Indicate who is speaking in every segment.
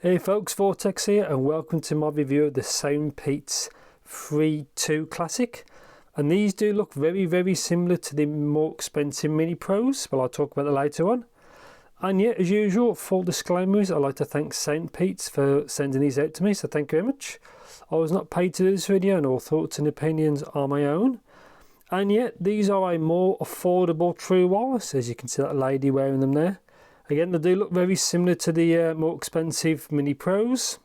Speaker 1: Hey folks, Vortex here and welcome to my review of the SoundPEATS Free2 Classic. And these do look very similar to the more expensive Mini Pros, but I'll talk about that later on. And yeah, as usual, full disclaimers, I'd like to thank SoundPEATS for sending these out to me, so thank you very much. I was not paid to do this video and all thoughts and opinions are my own. And yet, these are a more affordable true wireless, as you can see that lady wearing them there. Again, they do look very similar to the more expensive Mini Pros.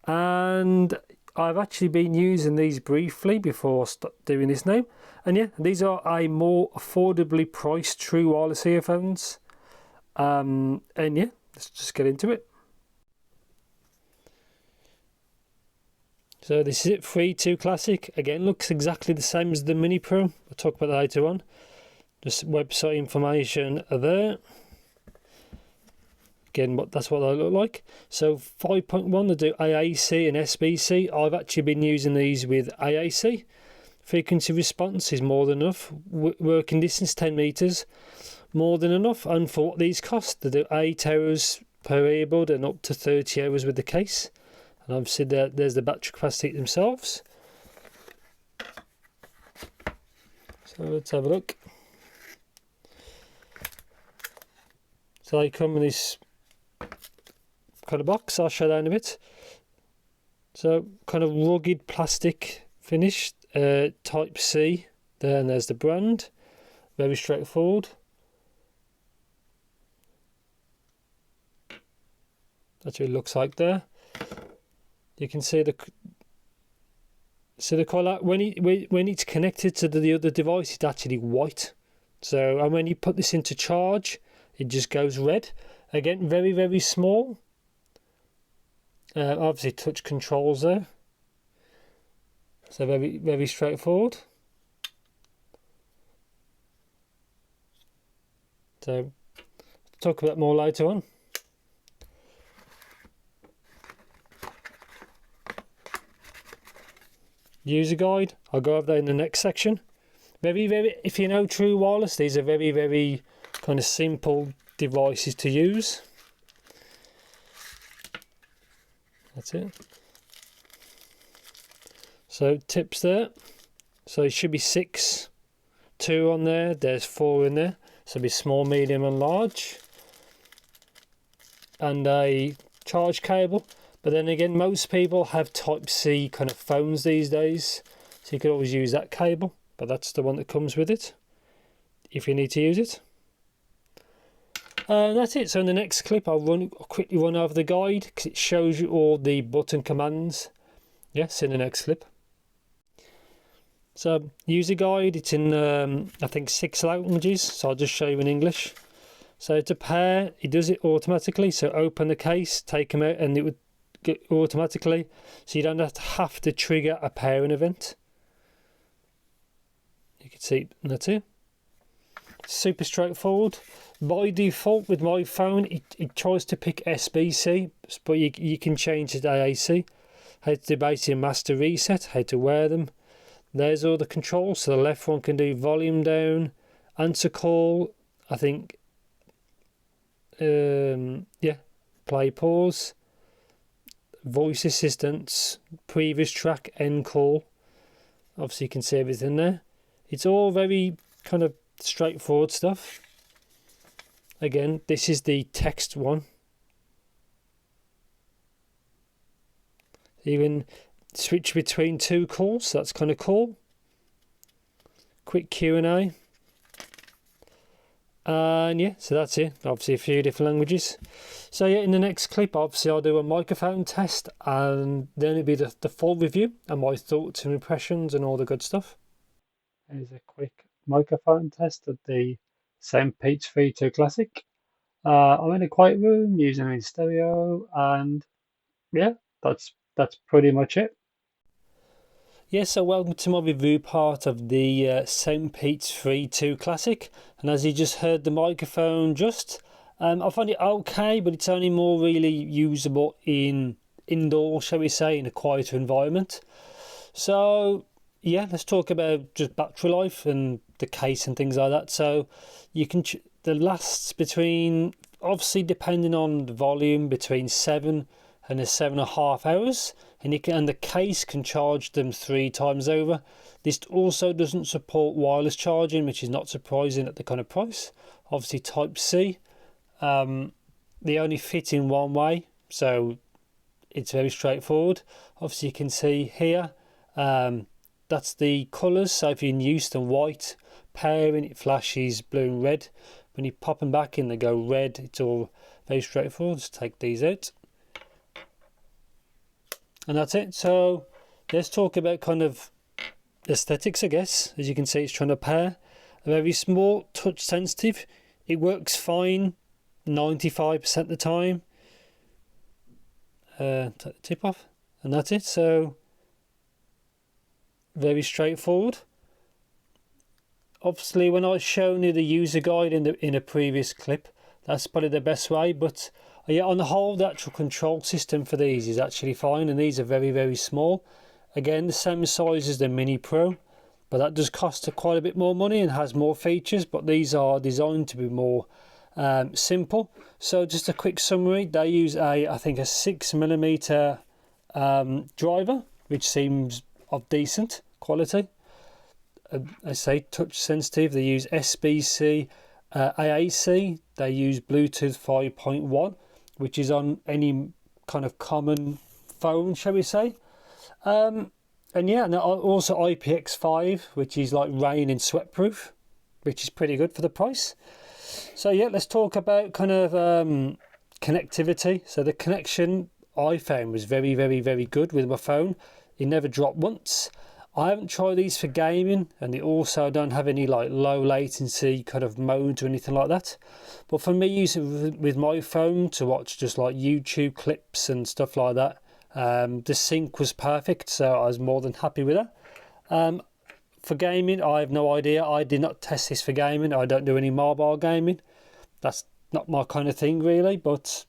Speaker 1: And I've actually been using these briefly before I stopped doing this now. And yeah, these are a more affordably priced true wireless earphones. And yeah, let's just get into it. So this is it, Free2 Classic. Again, looks exactly the same as the Mini Pro. We'll talk about that later on. Just website information are there. Again, that's what they look like. So 5.1, they do AAC and SBC. I've actually been using these with AAC. Frequency response is more than enough. Working distance 10 meters, more than enough. And for what these cost, they do 8 hours per earbud and up to 30 hours with the case. And obviously there's the battery capacity themselves. So let's have a look. So they come in this kind of box. I'll show that in a bit. So kind of rugged plastic finish, type C there, and there's the brand. Very straightforward. That's what it looks like there. You can see the colour when it's connected to the other device, it's actually white. So, and when you put this into charge, it just goes red. Again, very small. Obviously touch controls there. So very straightforward. So talk about more later on. User guide, I'll go over that in the next section. Very, if you know true wireless, these are very kind of simple devices to use. That's it. So tips there. So it should be 6, 2 on there. There's 4 in there. So it'll be small, medium, and large. And a charge cable. But then again, most people have Type C kind of phones these days, so you could always use that cable. But that's the one that comes with it, if you need to use it. That's it. So in the next clip, I'll quickly run over the guide because it shows you all the button commands. Yes, in the next clip. So user guide, it's in I think 6 languages. So I'll just show you in English. So to pair, it does it automatically. So open the case, take them out, and it would get automatically. So you don't have to trigger a pairing event. You can see, and that's it. Super straightforward. By default with my phone, it tries to pick SBC, but you can change it to AAC. How to do basically a master reset, how to wear them. There's all the controls. So the left one can do volume down, answer call, I think, yeah, play pause, voice assistance, previous track, end call. Obviously you can see everything there. It's all very kind of straightforward stuff. Again, this is the text one. Even switch between 2 calls, so that's kind of cool. Quick Q&A. And yeah, so that's it. Obviously a few different languages. So yeah, in the next clip, obviously I'll do a microphone test, and then it'll be the full review and my thoughts and impressions and all the good stuff. Here's a quick microphone test of the SoundPEATS Free2 Classic. I'm in a quiet room using it in stereo, and yeah, that's pretty much it. Yes, so welcome to my review part of the SoundPEATS Free2 Classic. And as you just heard the microphone I find it okay, but it's only more really usable in indoor, shall we say, in a quieter environment. So yeah, let's talk about just battery life and the case and things like that. So you can, the lasts between obviously depending on the volume, between 7 and 7.5 hours, and the case can charge them 3 times over. This also doesn't support wireless charging, which is not surprising at the kind of price. Obviously Type C, they only fit in one way, so it's very straightforward. Obviously you can see here, that's the colours. So if you're in Houston white, pairing, it flashes blue and red. When you pop them back in, they go red. It's all very straightforward. Just take these out, and that's it. So let's talk about kind of aesthetics, I guess. As you can see, it's trying to pair. Very small, touch sensitive. It works fine 95% of the time. Take the tip off, and that's it. So very straightforward. Obviously, when I was showing you the user guide in a previous clip, that's probably the best way. But yeah, on the whole, the actual control system for these is actually fine, and these are very, very small. Again, the same size as the Mini Pro, but that does cost quite a bit more money and has more features. But these are designed to be more simple. So just a quick summary: they use I think a 6mm driver, which seems of decent quality. I say touch sensitive. They use SBC, AAC. They use Bluetooth 5.1, which is on any kind of common phone, shall we say. And yeah, and also IPX5, which is like rain and sweat proof, which is pretty good for the price. So yeah, let's talk about kind of connectivity. So the connection I found was very, very, very good with my phone. It never dropped once. I haven't tried these for gaming, and they also don't have any like low latency kind of mode or anything like that. But for me, using with my phone to watch just like YouTube clips and stuff like that, the sync was perfect, so I was more than happy with that. For gaming, I have no idea. I did not test this for gaming. I don't do any mobile gaming. That's not my kind of thing really. But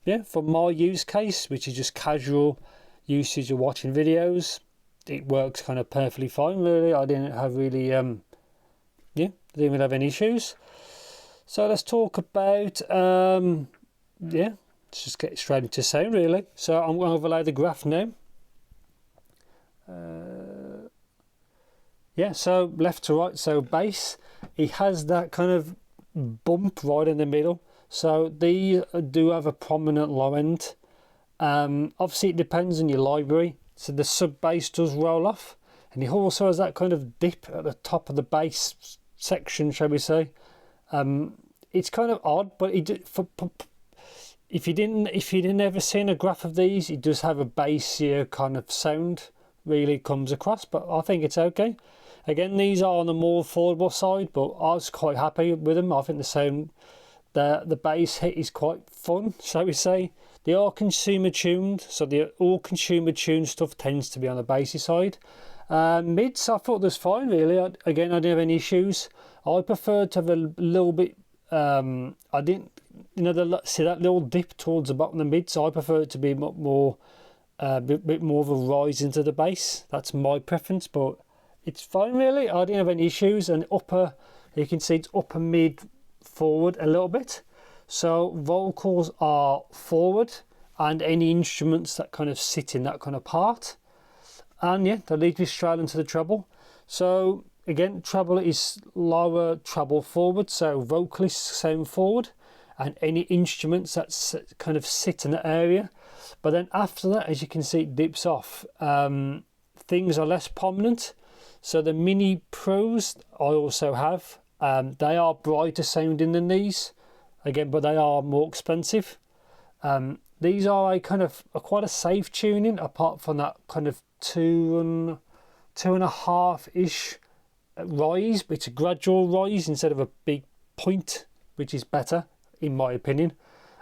Speaker 1: yeah, for my use case, which is just casual usage of watching videos, it works kind of perfectly fine really. I didn't have really didn't even have any issues. So let's talk about let's just get straight into sound really. So I'm going to overlay the graph now. So left to right, so bass, it has that kind of bump right in the middle. So these do have a prominent low end. Obviously it depends on your library. So the sub bass does roll off, and it also has that kind of dip at the top of the bass section, shall we say. It's kind of odd, but if you didn't ever seen a graph of these, it does have a bassier kind of sound. Really comes across, but I think it's okay. Again, these are on the more affordable side, but I was quite happy with them. I think the sound, the bass hit is quite fun, shall we say. They are consumer tuned, so all consumer tuned stuff tends to be on the bassy side. Mids, I thought was fine really. Again, I didn't have any issues. I preferred to have a little bit. I didn't, see that little dip towards the bottom of the mid. So I prefer it to be more, bit more of a rise into the bass. That's my preference, but it's fine really. I didn't have any issues. And upper, you can see it's upper mid forward a little bit. So vocals are forward, and any instruments that kind of sit in that kind of part. And yeah, that leads me straight into the treble. So again, treble is lower treble forward, so vocalists sound forward, and any instruments that kind of sit in that area. But then after that, as you can see, it dips off. Things are less prominent. So the Mini Pros I also have, they are brighter sounding than these. Again, but they are more expensive. These are a kind of quite a safe tuning, apart from that kind of 2.5-ish rise. It's a gradual rise instead of a big point, which is better in my opinion.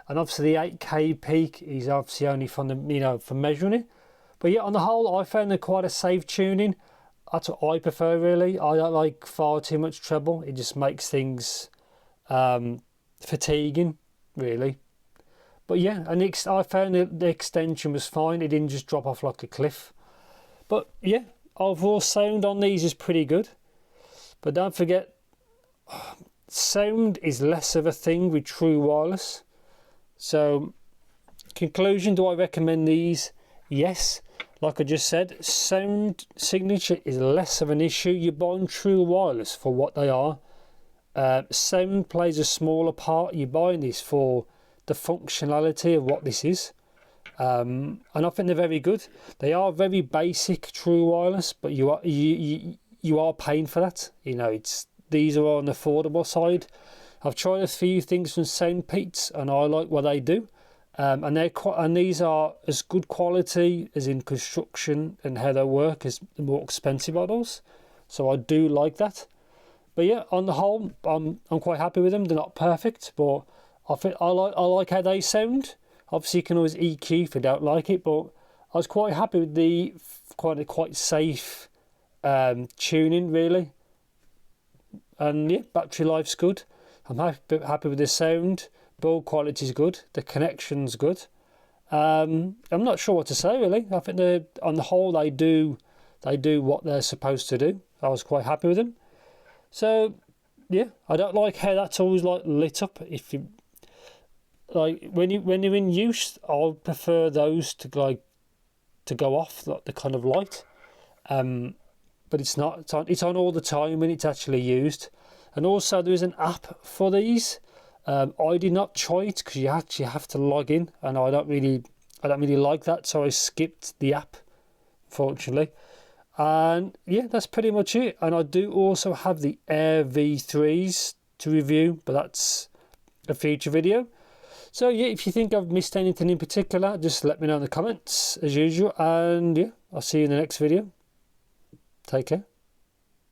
Speaker 1: And obviously the 8K peak is obviously only from the for measuring it. But yeah, on the whole, I found it quite a safe tuning. That's what I prefer really. I don't like far too much treble. It just makes things fatiguing really. But yeah, and I found the extension was fine. It didn't just drop off like a cliff. But yeah, overall sound on these is pretty good. But don't forget, sound is less of a thing with true wireless. So conclusion, do I recommend these? Yes. Like I just said, sound signature is less of an issue. You're buying true wireless for what they are. Sound plays a smaller part. You're buying this for the functionality of what this is. And I think they're very good. They are very basic true wireless, but you are paying for that. You know, these are on the affordable side. I've tried a few things from SoundPEATS and I like what they do. And these are as good quality as in construction and how they work as the more expensive models. So I do like that. But yeah, on the whole, I'm quite happy with them. They're not perfect, but I like how they sound. Obviously, you can always EQ if you don't like it, but I was quite happy with the quite safe tuning, really. And yeah, battery life's good. I'm happy with the sound. Build quality is good. The connection's good. I'm not sure what to say, really. I think on the whole they do what they're supposed to do. I was quite happy with them. So yeah, I don't like how that's always like lit up. If you like when you're in use, I'll prefer those to go off, like the kind of light. But it's not. It's on all the time when it's actually used. And also there is an app for these. I did not try it because you actually have to log in, and I don't really like that, so I skipped the app, fortunately. And yeah, that's pretty much it. And I do also have the Air V3s to review, but that's a future video. So yeah, if you think I've missed anything in particular, just let me know in the comments as usual. And yeah, I'll see you in the next video. Take care.